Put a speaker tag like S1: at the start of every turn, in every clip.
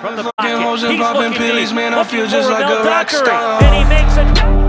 S1: From the pocket, he's looking deep,
S2: man, I feel just like a rock
S1: Dockery,
S2: star.
S1: and he makes it.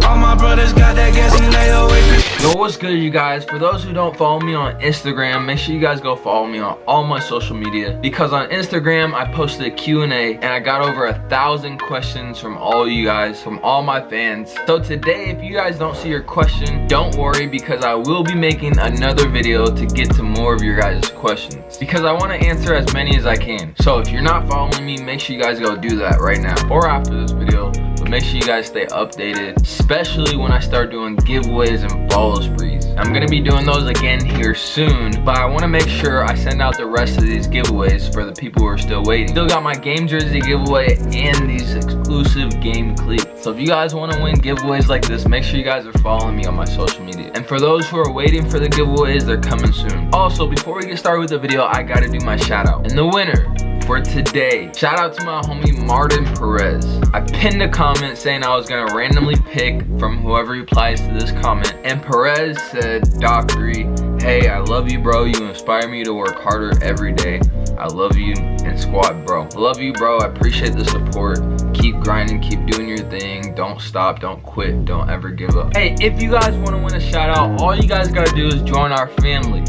S2: All my brothers got that gas and they always.
S3: Yo, what's good, you guys? For those who don't follow me on Instagram, make sure you guys go follow me on all my social media, because on Instagram I posted a Q&A and I got over 1,000 questions from all you guys, from all my fans. So today, if you guys don't see your question, don't worry, because I will be making another video to get to more of your guys' questions, because I want to answer as many as I can. So if you're not following me, make sure you guys go do that right now or after this video. But make sure you guys stay updated, especially when I start doing giveaways and follow sprees. I'm gonna be doing those again here soon, but I want to make sure I send out the rest of these giveaways for the people who are still waiting. Still got my game jersey giveaway and these exclusive game cleats. So if you guys want to win giveaways like this, make sure you guys are following me on my social media. And for those who are waiting for the giveaways, they're coming soon. Also, before we get started with the video, I gotta do my shout out. And the winner for today, shout out to my homie Martin Perez. I pinned a comment saying I was gonna randomly pick from whoever replies to this comment, and Perez said, Dockery, hey, I love you, bro. You inspire me to work harder every day. I love you, and squad, bro. Love you, bro. I appreciate the support. Keep grinding, keep doing your thing. Don't stop, don't quit, don't ever give up. Hey, if you guys want to win a shout out, all you guys gotta do is join our family.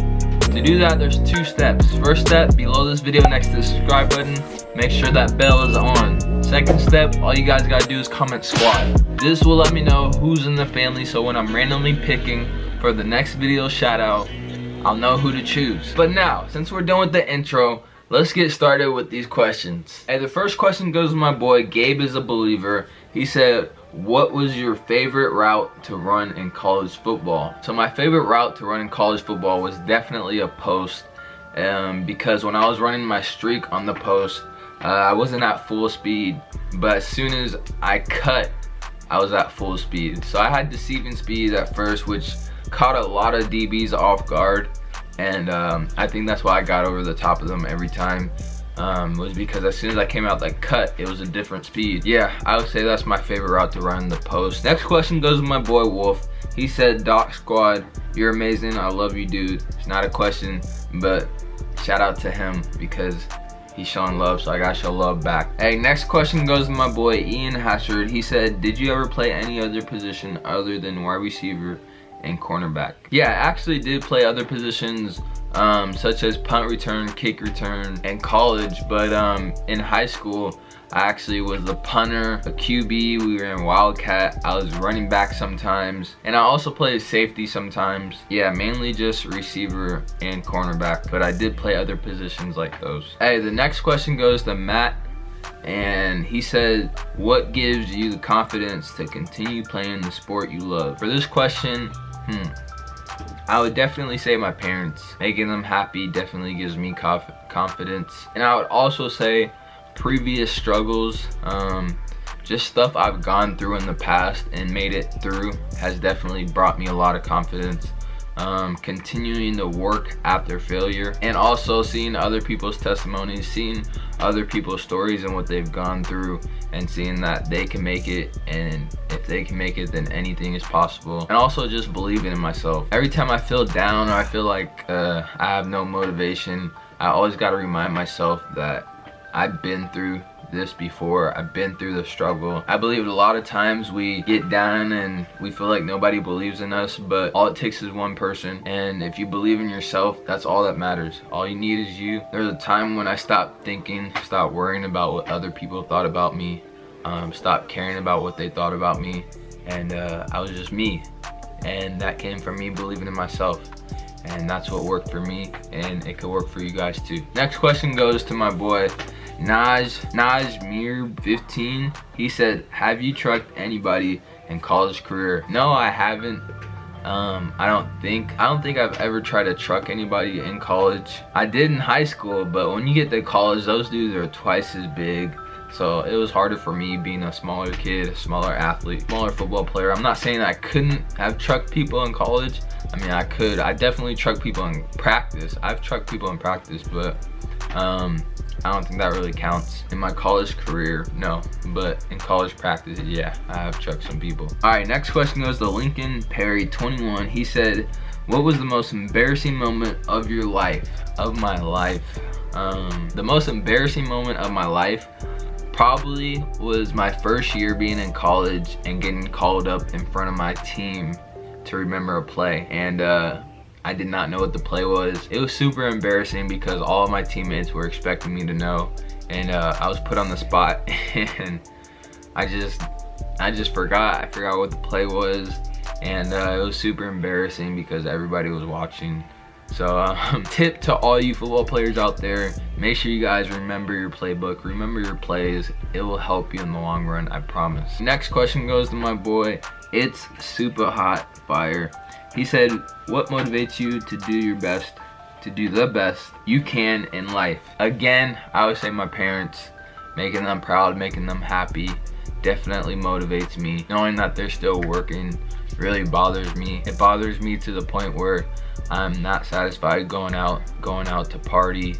S3: To do that, there's 2 steps. First step, below this video next to the subscribe button, make sure that bell is on. Second step, all you guys gotta do is comment squad. This will let me know who's in the family, so when I'm randomly picking for the next video shout out, I'll know who to choose. But now, since we're done with the intro, let's get started with these questions. Hey, the first question goes to my boy Gabe is a Believer. He said, what was your favorite route to run in college football? So my favorite route to run in college football was definitely a post, because when I was running my streak on the post, I wasn't at full speed, but as soon as I cut, I was at full speed. So I had deceiving speeds at first, which caught a lot of DBs off guard, and I think that's why I got over the top of them every time. Was because as soon as I came out that cut, it was a different speed. Yeah, I would say that's my favorite route to run the post. Next question goes to my boy Wolf. He said, Doc Squad, you're amazing. I love you, dude. It's not a question, but shout out to him because he's showing love, so I gotta show love back. Hey, next question goes to my boy Ian Hashard. He said, did you ever play any other position other than wide receiver and cornerback? Yeah, I actually did play other positions, such as punt return, kick return, and college. But in high school, I actually was the punter, a QB. We were in Wildcat. I was running back sometimes, and I also played safety sometimes. Yeah, mainly just receiver and cornerback, but I did play other positions like those. Hey, the next question goes to Matt, and he said, what gives you the confidence to continue playing the sport you love? For this question, I would definitely say my parents. Making them happy definitely gives me confidence. And I would also say previous struggles, just stuff I've gone through in the past and made it through, has definitely brought me a lot of confidence. Continuing to work after failure, and also seeing other people's testimonies, seeing other people's stories and what they've gone through, and seeing that they can make it, and if they can make it, then anything is possible. And also just believing in myself. Every time I feel down or I feel like I have no motivation, I always got to remind myself that I've been through this before. I've been through the struggle. I believe a lot of times we get down and we feel like nobody believes in us, but all it takes is one person, and if you believe in yourself, that's all that matters. All you need is you. There's a time when I stopped thinking, stopped worrying about what other people thought about me, stopped caring about what they thought about me, and I was just me, and that came from me believing in myself. And that's what worked for me, and it could work for you guys too. Next question goes to my boy Najmir 15. He said, have you trucked anybody in college career? No, I haven't. I don't think I've ever tried to truck anybody in college. I did in high school, but when you get to college, those dudes are twice as big. So it was harder for me being a smaller kid, a smaller athlete, smaller football player. I'm not saying that I couldn't have trucked people in college. I mean, I could. I definitely trucked people in practice. I've trucked people in practice, but I don't think that really counts. In my college career, no, but in college practice, yeah, I have trucked some people. All right, next question goes to Lincoln Perry 21. He said, What was the most embarrassing moment of your life? Of my life. The most embarrassing moment of my life probably was my first year being in college and getting called up in front of my team to remember a play. And I did not know what the play was. It was super embarrassing because all of my teammates were expecting me to know. And I was put on the spot and I just forgot. I forgot what the play was. And it was super embarrassing because everybody was watching. So tip to all you football players out there, make sure you guys remember your playbook, remember your plays. It will help you in the long run, I promise. Next question goes to my boy, It's Super Hot Fire. He said, what motivates you to do your best, to do the best you can in life? Again, I would say my parents. Making them proud, making them happy definitely motivates me. Knowing that they're still working really bothers me. It bothers me to the point where I'm not satisfied going out to party,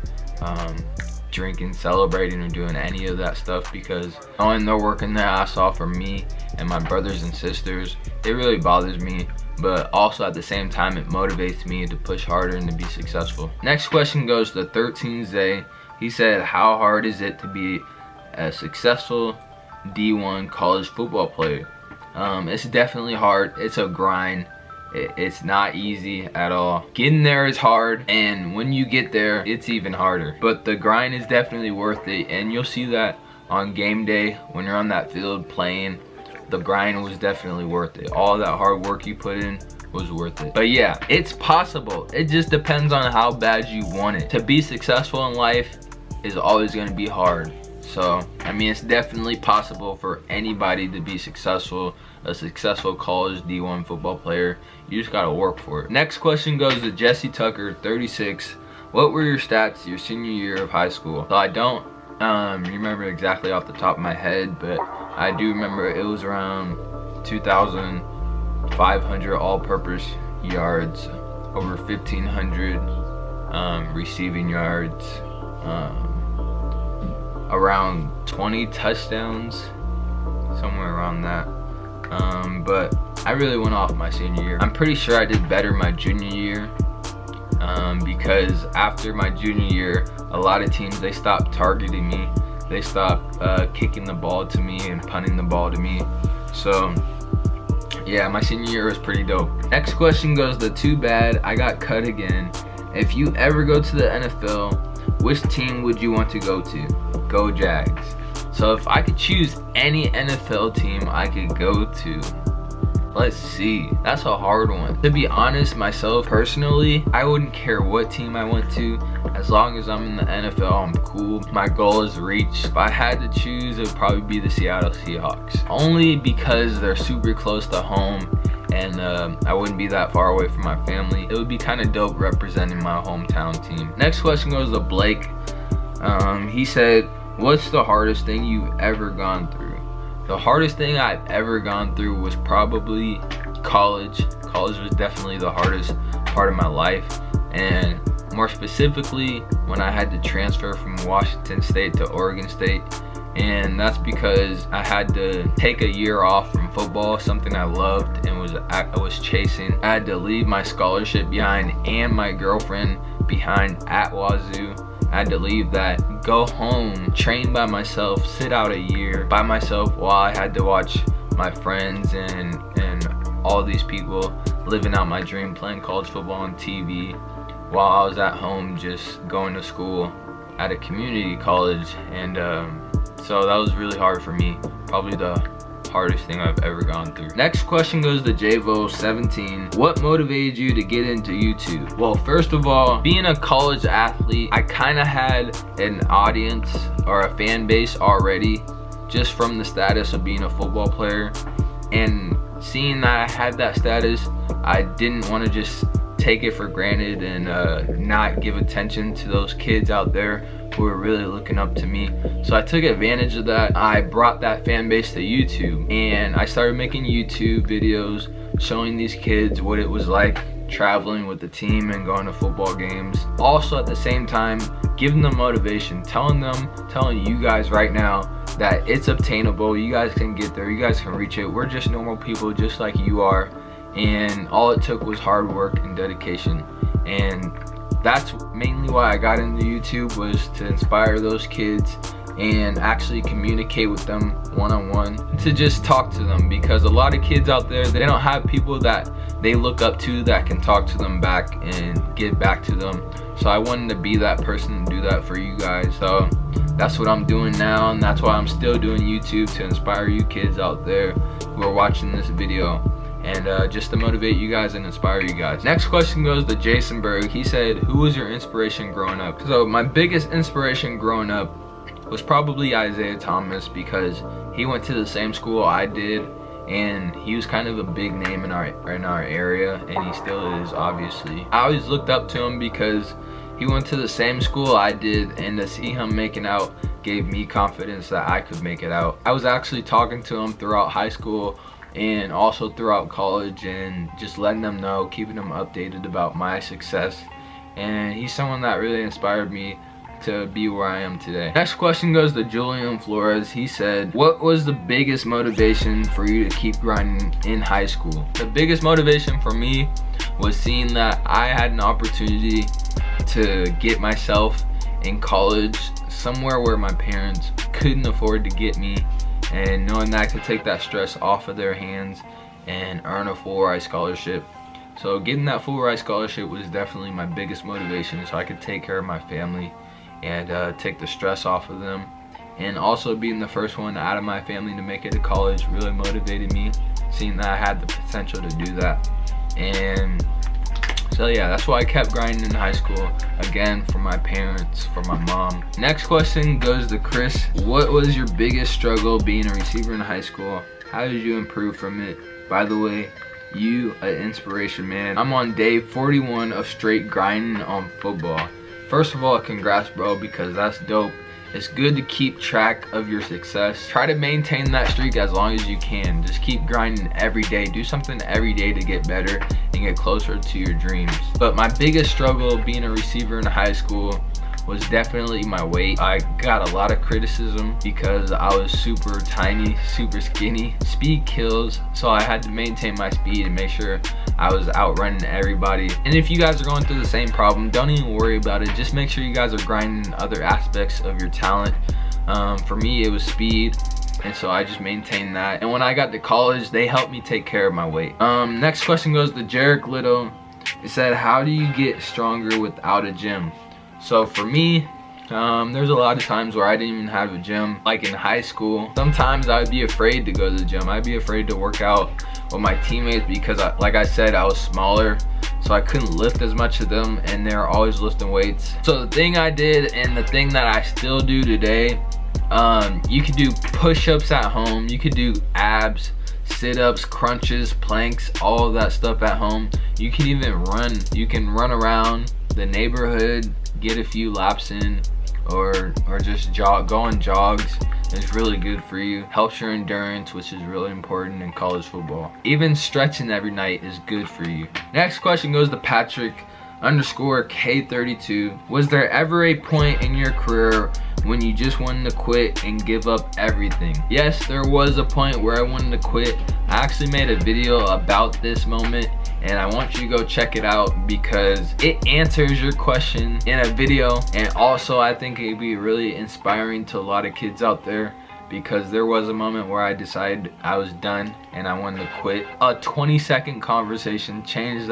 S3: drinking, celebrating, or doing any of that stuff, because knowing they're working their ass off for me and my brothers and sisters, it really bothers me. But also at the same time, it motivates me to push harder and to be successful. Next question goes to 13 Zay. He said, how hard is it to be a successful D1 college football player? It's definitely hard. It's a grind. It's not easy at all. Getting there is hard, and when you get there, it's even harder. But the grind is definitely worth it, and you'll see that on game day when you're on that field playing. The grind was definitely worth it. All that hard work you put in was worth it. But yeah, it's possible. It just depends on how bad you want it. To be successful in life is always going to be hard. So, I mean, it's definitely possible for anybody to be successful, a successful college D1 football player. You just gotta work for it. Next question goes to Jesse Tucker, 36. What were your stats your senior year of high school? So I don't remember exactly off the top of my head, but I do remember it was around 2,500 all-purpose yards, over 1,500 receiving yards, around 20 touchdowns, somewhere around that. But I really went off my senior year. I'm pretty sure I did better my junior year, because after my junior year, a lot of teams, they stopped targeting me. They stopped kicking the ball to me and punting the ball to me. So yeah, my senior year was pretty dope. Next question goes to Too Bad I Got Cut Again. If you ever go to the NFL, which team would you want to go to? Go Jags. So if I could choose any NFL team I could go to, let's see, that's a hard one. To be honest, myself personally, I wouldn't care what team I went to. As long as I'm in the NFL, I'm cool. My goal is reach. If I had to choose, it would probably be the Seattle Seahawks. Only because they're super close to home, and I wouldn't be that far away from my family. It would be kind of dope representing my hometown team. Next question goes to Blake. He said, what's the hardest thing you've ever gone through? The hardest thing I've ever gone through was probably college. College was definitely the hardest part of my life, and more specifically when I had to transfer from Washington State to Oregon State. And that's because I had to take a year off from football, something I loved and I was chasing. I had to leave my scholarship behind and my girlfriend behind at Wazoo. I had to leave that, go home, train by myself, sit out a year by myself while I had to watch my friends and all these people living out my dream, playing college football on TV, while I was at home just going to school at a community college. And so that was really hard for me, probably the hardest thing I've ever gone through. Next question goes to JVO17. What motivated you to get into YouTube? Well, first of all, being a college athlete, I kind of had an audience or a fan base already just from the status of being a football player. And seeing that I had that status, I didn't want to just take it for granted and not give attention to those kids out there who were really looking up to me. So I took advantage of that. I brought that fan base to YouTube, and I started making YouTube videos showing these kids what it was like traveling with the team and going to football games. Also at the same time, giving them motivation, telling you guys right now that it's obtainable. You guys can get there, you guys can reach it. We're just normal people just like you are, and all it took was hard work and dedication. And that's mainly why I got into YouTube, was to inspire those kids and actually communicate with them one-on-one, to just talk to them, because a lot of kids out there, they don't have people that they look up to that can talk to them back and get back to them. So I wanted to be that person and do that for you guys. So that's what I'm doing now, and that's why I'm still doing YouTube, to inspire you kids out there who are watching this video, and just to motivate you guys and inspire you guys. Next question goes to Jason Berg. He said, who was your inspiration growing up? So my biggest inspiration growing up was probably Isaiah Thomas, because he went to the same school I did, and he was kind of a big name in our area, and he still is, obviously. I always looked up to him because he went to the same school I did, and to see him making out gave me confidence that I could make it out. I was actually talking to him throughout high school and also throughout college, and just letting them know, keeping them updated about my success, and he's someone that really inspired me to be where I am today. Next question goes to Julian Flores. He said, what was the biggest motivation for you to keep grinding in high school? The biggest motivation for me was seeing that I had an opportunity to get myself in college, somewhere where my parents couldn't afford to get me, and knowing that I could take that stress off of their hands and earn a full ride scholarship. So getting that full ride scholarship was definitely my biggest motivation, so I could take care of my family and take the stress off of them. And also being the first one out of my family to make it to college really motivated me, seeing that I had the potential to do that. And so yeah, that's why I kept grinding in high school, again, for my parents, for my mom. Next question goes to Chris. What was your biggest struggle being a receiver in high school? How did you improve from it? By the way, you an inspiration, man. I'm on day 41 of straight grinding on football. First of all, congrats, bro, because that's dope. It's good to keep track of your success. Try to maintain that streak as long as you can. Just keep grinding every day. Do something every day to get better and get closer to your dreams. But my biggest struggle being a receiver in high school was definitely my weight. I got a lot of criticism because I was super tiny, super skinny. Speed kills, so I had to maintain my speed and make sure I was outrunning everybody. And if you guys are going through the same problem, don't even worry about it. Just make sure you guys are grinding other aspects of your talent. For me, it was speed, and so I just maintained that. And when I got to college, they helped me take care of my weight. Next question goes to Jarek Little. It said, how do you get stronger without a gym? So for me, there's a lot of times where I didn't even have a gym. Like in high school, sometimes I'd be afraid to go to the gym. I'd be afraid to work out with my teammates because like I said, I was smaller, so I couldn't lift as much of them, and they're always lifting weights. So the thing I did, and the thing that I still do today, you could do push-ups at home, you could do abs, sit-ups, crunches, planks, all of that stuff at home. You can even run. You can run around the neighborhood, get a few laps in, or just jog, go on jogs. It's really good for you. Helps your endurance, which is really important in college football. Even stretching every night is good for you. Next question goes to Patrick _K32. Was there ever a point in your career when you just wanted to quit and give up everything? Yes, there was a point where I wanted to quit. I actually made a video about this moment, and I want you to go check it out because it answers your question in a video. And also I think it'd be really inspiring to a lot of kids out there, because there was a moment where I decided I was done and I wanted to quit. A 20-second conversation changed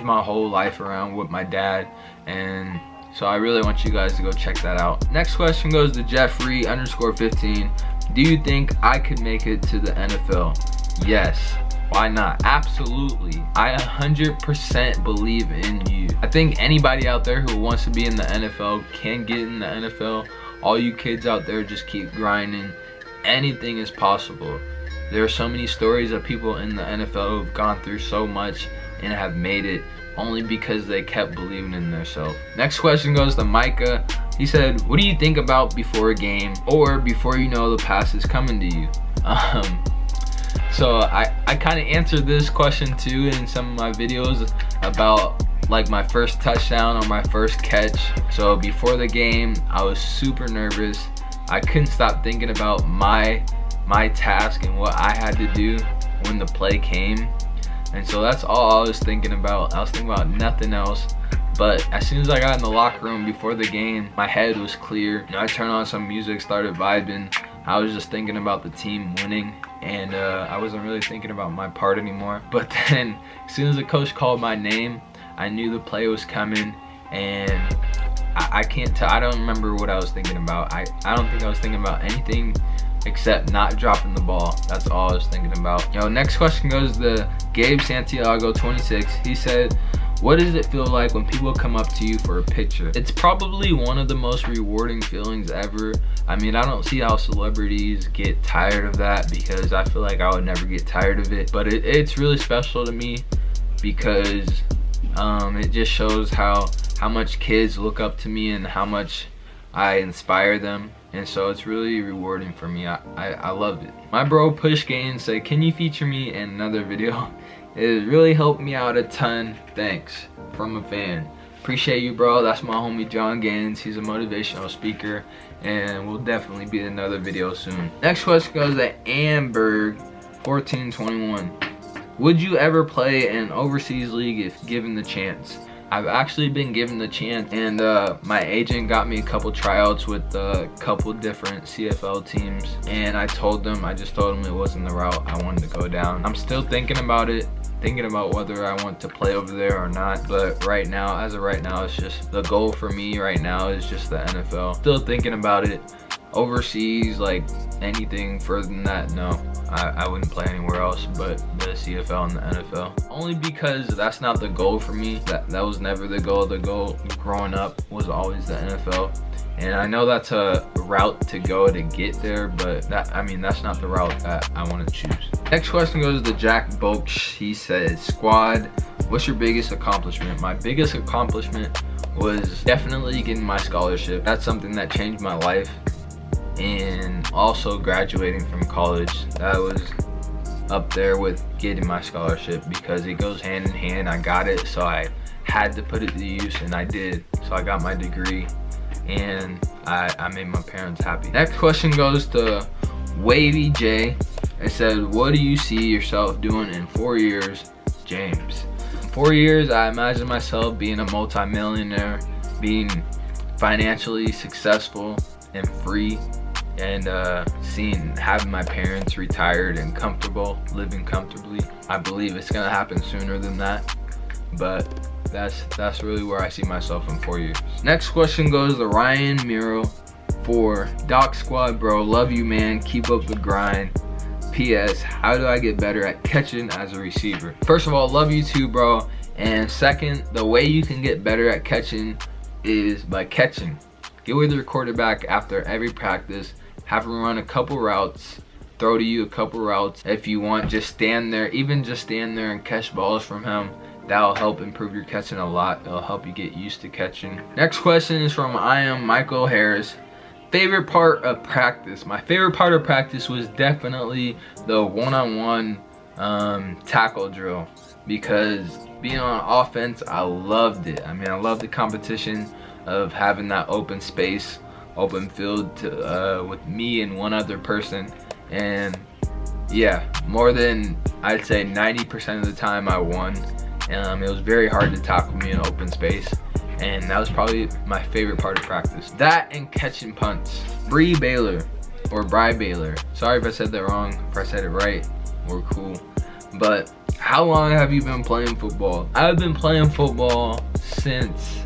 S3: my whole life around with my dad, and so I really want you guys to go check that out. Next question goes to Jeffrey _15. Do you think I could make it to the NFL? Yes. Why not? Absolutely. I 100% believe in you. I think anybody out there who wants to be in the NFL can get in the NFL. All you kids out there, just keep grinding. Anything is possible. There are so many stories of people in the NFL who've gone through so much and have made it only because they kept believing in themselves. Next question goes to Micah. He said, what do you think about before a game or before you know the pass is coming to you? So I kind of answered this question too in some of my videos about like my first touchdown or my first catch. So before the game, I was super nervous. I couldn't stop thinking about my task and what I had to do when the play came. And so that's all I was thinking about. I was thinking about nothing else. But as soon as I got in the locker room before the game, my head was clear. I turned on some music, started vibing. I was just thinking about the team winning, and I wasn't really thinking about my part anymore. But then as soon as the coach called my name, I knew the play was coming, and I can't tell. I don't remember what I was thinking about. I don't think I was thinking about anything except not dropping the ball. That's all I was thinking about. Next question goes to Gabe Santiago 26. He said, what does it feel like when people come up to you for a picture? It's probably one of the most rewarding feelings ever. I mean, I don't see how celebrities get tired of that, because I feel like I would never get tired of it. But it's really special to me, because it just shows how much kids look up to me and how much I inspire them. And so it's really rewarding for me. I love it. My bro Push Gain said, can you feature me in another video? It really helped me out a ton. Thanks, from a fan. Appreciate you, bro. That's my homie John Gaines. He's a motivational speaker, and we'll definitely be in another video soon. Next question goes to Amberg 1421. Would you ever play in an overseas league if given the chance? I've actually been given the chance, and my agent got me a couple tryouts with a couple different CFL teams, and I just told them it wasn't the route I wanted to go down. I'm still thinking about it, thinking about whether I want to play over there or not, but right now, as of right now, it's just the goal for me right now is just the NFL. Still thinking about it. Overseas, like anything further than that, no. I wouldn't play anywhere else but the CFL and the NFL. Only because that's not the goal for me. That was never the goal. The goal growing up was always the NFL. And I know that's a route to go to get there, but that's not the route that I want to choose. Next question goes to Jack Bolch. He says, squad, what's your biggest accomplishment? My biggest accomplishment was definitely getting my scholarship. That's something that changed my life. And also graduating from college, that was up there with getting my scholarship, because it goes hand in hand. I got it, so I had to put it to use, and I did. So I got my degree, and I made my parents happy. Next question goes to Wavy J. It said, what do you see yourself doing in 4 years, James? In 4 years, I imagine myself being a multi-millionaire, being financially successful and free, and having my parents retired and comfortable, living comfortably. I believe it's gonna happen sooner than that, but that's really where I see myself in 4 years. Next question goes to Ryan Miro for Doc Squad, bro. Love you, man. Keep up the grind. P.S. How do I get better at catching as a receiver? First of all, love you too, bro. And second, the way you can get better at catching is by catching. Get with your quarterback after every practice, have him run a couple routes, throw to you a couple routes. If you want, just stand there, even just stand there and catch balls from him. That'll help improve your catching a lot. It'll help you get used to catching. Next question is from I am Michael Harris. Favorite part of practice? My favorite part of practice was definitely the one-on-one tackle drill, because being on offense, I loved it. I mean, I loved the competition of having that open space, open field to, with me and one other person. And yeah, more than I'd say 90% of the time I won. It was very hard to tackle me in open space, and that was probably my favorite part of practice. That and catching punts. Bry Baylor, sorry if I said that wrong. If I said it right, we're cool. But how long have you been playing football? I've been playing football since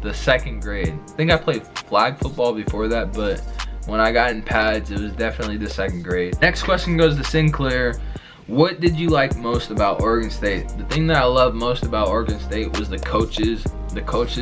S3: the 2nd grade. I think I played flag football before that, but when I got in pads, it was definitely the 2nd grade. Next question goes to Sinclair. What did you like most about Oregon State? The thing that I loved most about Oregon State was the coaches.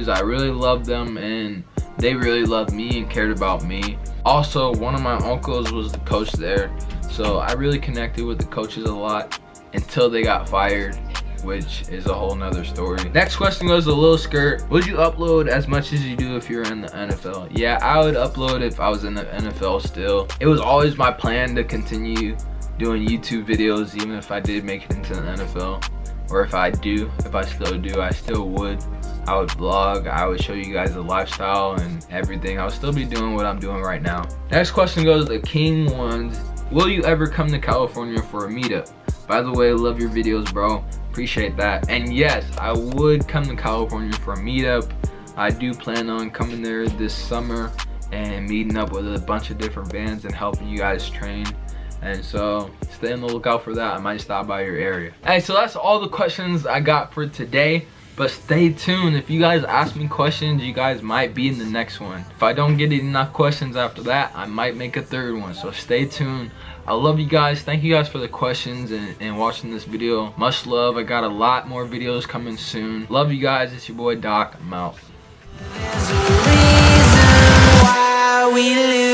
S3: I really loved them, and they really loved me and cared about me. Also, one of my uncles was the coach there, so I really connected with the coaches a lot until they got fired, which is a whole nother story. Next question goes to Lil Skirt. Would you upload as much as you do if you're in the NFL? Yeah, I would upload if I was in the NFL still. It was always my plan to continue doing YouTube videos, even if I did make it into the NFL. Or if I still do, I still would. I would vlog, I would show you guys the lifestyle and everything. I would still be doing what I'm doing right now. Next question goes to King Ones. Will you ever come to California for a meetup? By the way, love your videos, bro. Appreciate that. And yes, I would come to California for a meetup. I do plan on coming there this summer and meeting up with a bunch of different bands and helping you guys train. And so stay on the lookout for that. I might stop by your area. Hey, so that's all the questions I got for today. But stay tuned. If you guys ask me questions, you guys might be in the next one. If I don't get enough questions after that, I might make a third one. So stay tuned. I love you guys. Thank you guys for the questions and watching this video. Much love. I got a lot more videos coming soon. Love you guys. It's your boy Doc. I'm out.
S2: There's a reason why we live.